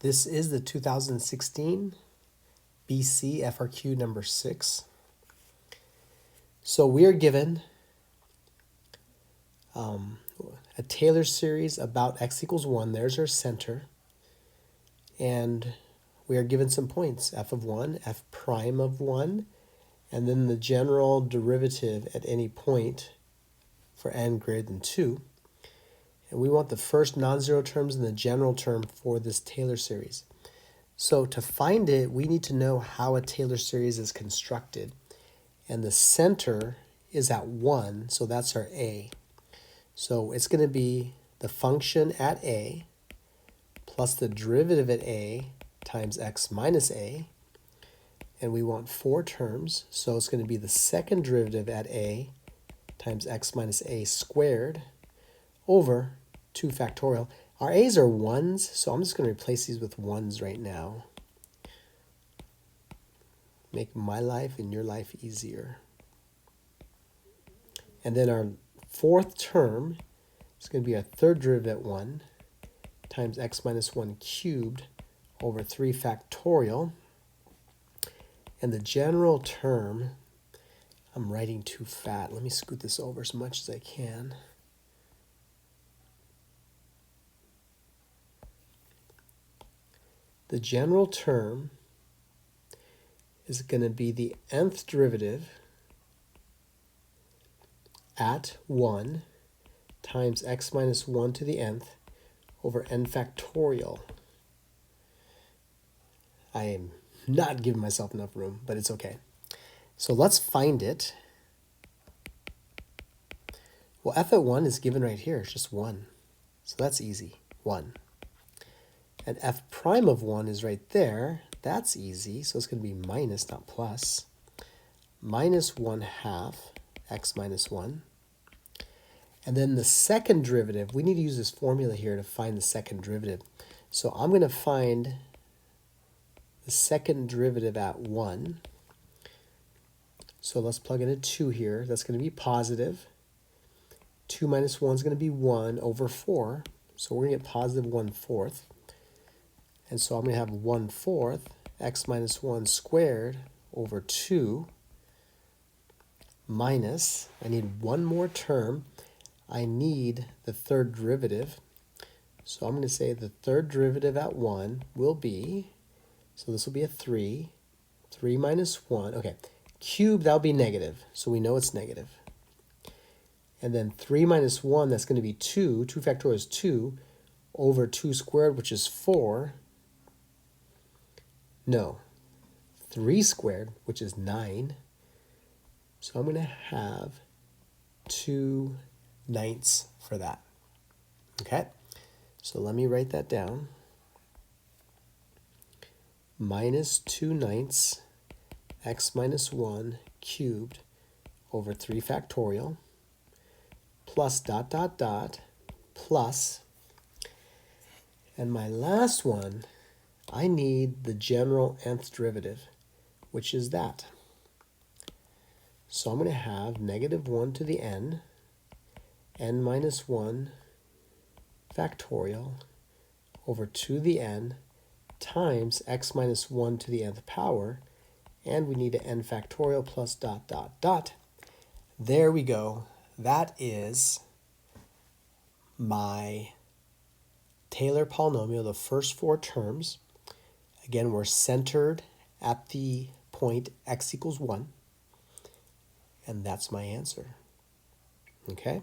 This is the 2016 Bc Frq number 6. So we are given a Taylor series about x equals 1. There's our center. And we are given some points, f of 1, f prime of 1, and then the general derivative at any point for n greater than 2. And we want the first non-zero terms and the general term for this Taylor series. So to find it, we need to know how a Taylor series is constructed. And the center is at 1, so that's our a. So it's going to be the function at a plus the derivative at a times x minus a. And we want 4 terms, so it's going to be the second derivative at a times x minus a squared over 2 factorial. Our a's are 1s, so I'm just going to replace these with 1s right now. Make my life and your life easier. And then our 4th term is going to be our third derivative at 1 times x minus 1 cubed over 3 factorial. And the general term, I'm writing too fat. Let me scoot this over as much as I can. The general term is going to be the nth derivative at 1 times x minus 1 to the nth over n factorial. I am not giving myself enough room, but it's okay. So let's find it. Well, f at 1 is given right here. It's just 1. So that's easy. 1. And f prime of 1 is right there. That's easy. So it's going to be minus, not plus. Minus 1/2 x minus 1. And then the second derivative, we need to use this formula here to find the second derivative. So I'm going to find the second derivative at 1. So let's plug in a 2 here. That's going to be positive. 2 minus 1 is going to be 1 over 4. So we're going to get positive 1/4. And so I'm going to have 1/4 x minus 1 squared over 2 minus, I need one more term. I need the third derivative. So I'm going to say the third derivative at 1 will be, so this will be a 3. 3 minus 1, okay. Cube, that'll be negative. So we know it's negative. And then 3 minus 1, that's going to be 2. 2 factorial is 2 over 2 squared, which is 4. No, 3 squared, which is 9. So I'm going to have 2/9 for that. Okay, so let me write that down. Minus 2/9 x minus 1 cubed over 3 factorial plus dot dot dot plus, and my last one, I need the general nth derivative, which is that. So I'm going to have negative 1 to the n minus 1 factorial over 2 to the n times x minus 1 to the nth power, and we need an n factorial plus dot dot dot. There we go. That is my Taylor polynomial, the first 4 terms. Again, we're centered at the point x equals 1. And that's my answer. Okay?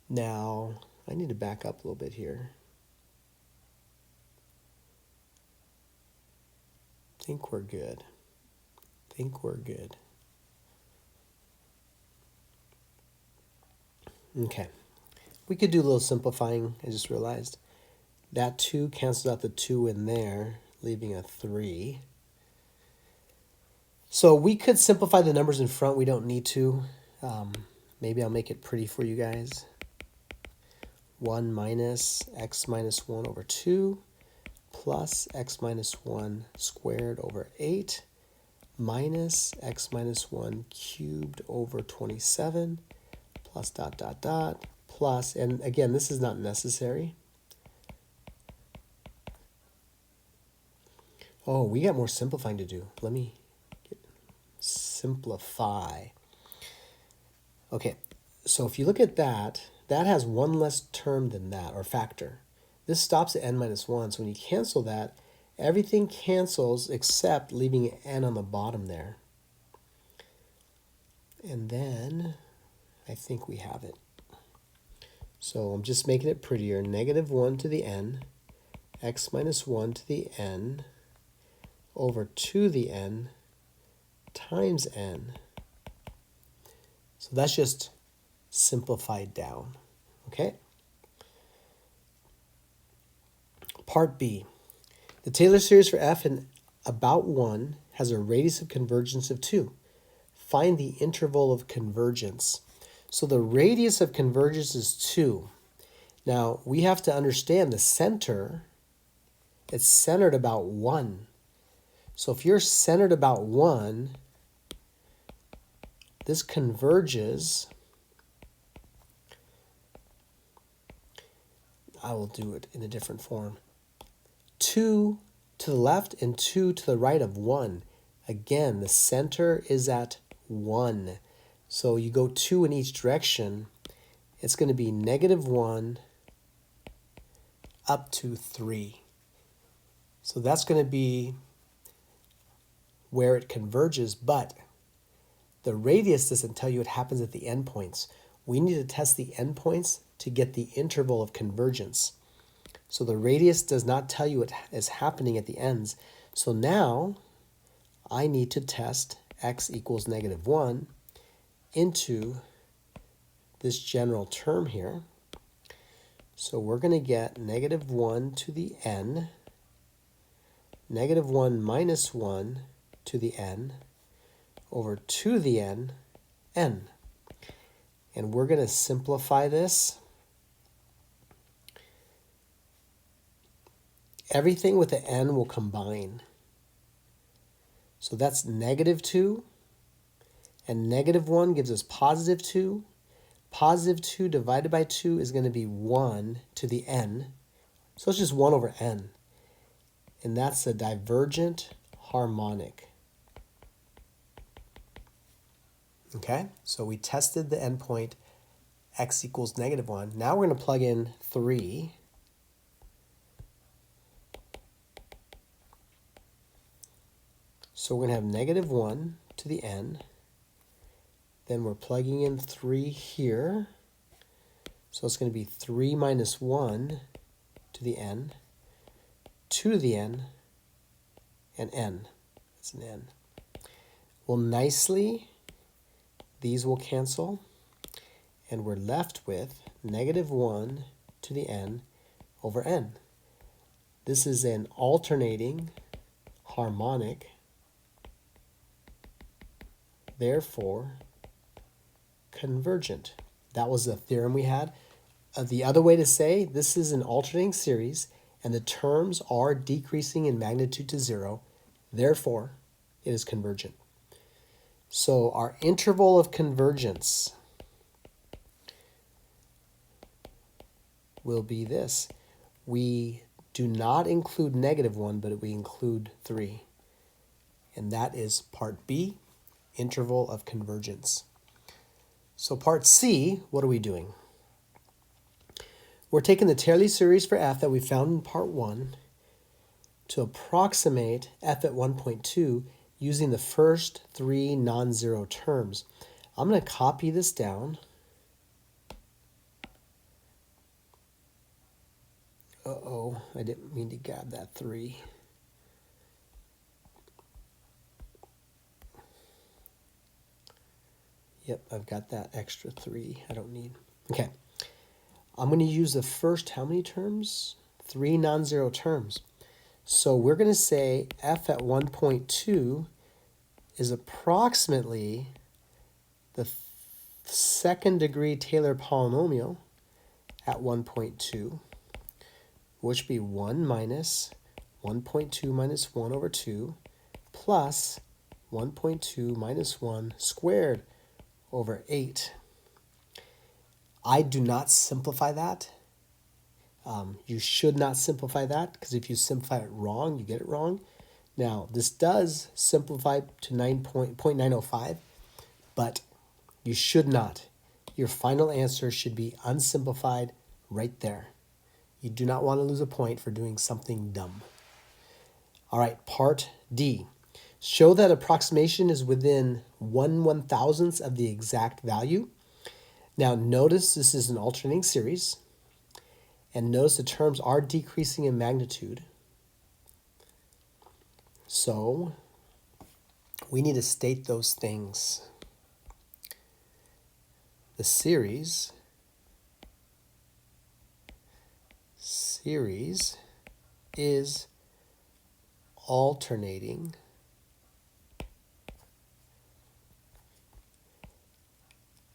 Now, I need to back up a little bit here. Think we're good. Think we're good. Okay. We could do a little simplifying. I just realized that 2 cancels out the 2 in there, leaving a 3. So we could simplify the numbers in front. We don't need to. Maybe I'll make it pretty for you guys. 1 minus x minus 1 over 2 plus x minus 1 squared over 8 minus x minus 1 cubed over 27 plus dot dot dot plus, and again, this is not necessary. Oh, we got more simplifying to do. Let me simplify. Okay, so if you look at that, that has one less term than that, or factor. This stops at n minus 1, so when you cancel that, everything cancels except leaving n on the bottom there. And then I think we have it. So I'm just making it prettier. Negative 1 to the n, x minus 1 to the n, over 2 the n, times n. So that's just simplified down. Okay? Part B. The Taylor series for f in about 1 has a radius of convergence of 2. Find the interval of convergence. So the radius of convergence is 2. Now, we have to understand the center, it's centered about 1. So if you're centered about 1, this converges. I will do it in a different form. 2 to the left and 2 to the right of 1. Again, the center is at 1. So you go 2 in each direction. It's going to be negative 1 up to 3. So that's going to be where it converges, but the radius doesn't tell you it happens at the endpoints. We need to test the endpoints to get the interval of convergence. So the radius does not tell you what is happening at the ends. So now I need to test x equals negative 1 into this general term here. So we're going to get negative 1 to the n, negative 1 minus 1 to the n, over 2 to the n, n. And we're going to simplify this. Everything with the n will combine. So that's negative 2, and negative 1 gives us positive 2. Positive 2 divided by 2 is going to be 1 to the n. So it's just 1 over n. And that's a divergent harmonic. Okay, so we tested the endpoint x equals negative 1. Now we're going to plug in 3. So we're going to have negative 1 to the n. Then we're plugging in 3 here. So it's going to be 3 minus 1 to the n, 2 to the n, and n. That's an n. Well, nicely, these will cancel, and we're left with negative 1 to the n over n. This is an alternating harmonic, therefore convergent. That was the theorem we had. The other way to say this is an alternating series and the terms are decreasing in magnitude to 0, therefore it is convergent. So our interval of convergence will be this. We do not include negative 1, but we include 3. And that is part B, interval of convergence. So part C, what are we doing? We're taking the Taylor series for f that we found in part 1 to approximate f at 1.2 using the first 3 non-zero terms. I'm going to copy this down. Uh-oh, I didn't mean to grab that 3. Yep, I've got that extra 3 I don't need. Okay, I'm going to use the first how many terms? 3 non-zero terms. So we're going to say f at 1.2 is approximately the second degree Taylor polynomial at 1.2, which would be 1 minus 1.2 minus 1 over 2 plus 1.2 minus 1 squared over 8. I do not simplify that. You should not simplify that because if you simplify it wrong, you get it wrong. Now, this does simplify to 9.905, but you should not. Your final answer should be unsimplified right there. You do not want to lose a point for doing something dumb. All right, part D. Show that approximation is within 1/1000th of the exact value. Now notice this is an alternating series, and notice the terms are decreasing in magnitude. So we need to state those things. The series is alternating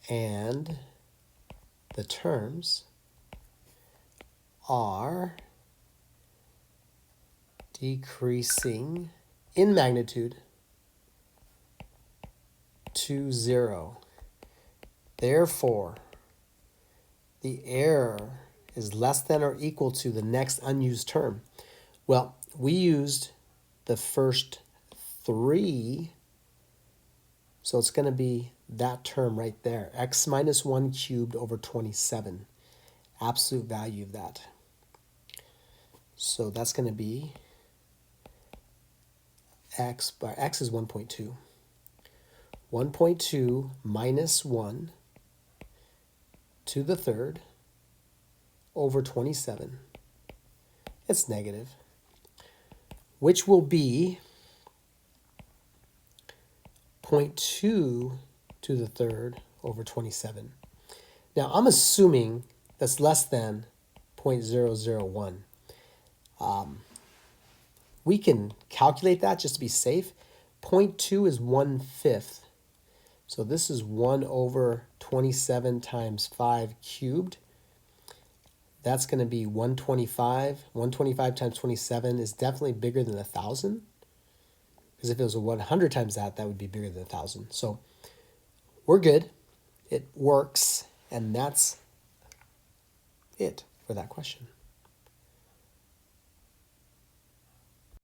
and the terms are decreasing in magnitude to 0. Therefore, the error is less than or equal to the next unused term. Well, we used the first 3, so it's going to be that term right there, x minus 1 cubed over 27, absolute value of that. So that's going to be x is 1.2. 1.2 minus 1 to the third over 27. It's negative, which will be 0.2 to the third over 27. Now, I'm assuming that's less than 0.001. We can calculate that just to be safe. 0.2 is 1/5. So this is 1 over 27 times 5 cubed. That's going to be 125. 125 times 27 is definitely bigger than 1,000. Because if it was 100 times that, that would be bigger than 1,000. So we're good. It works. And that's it for that question.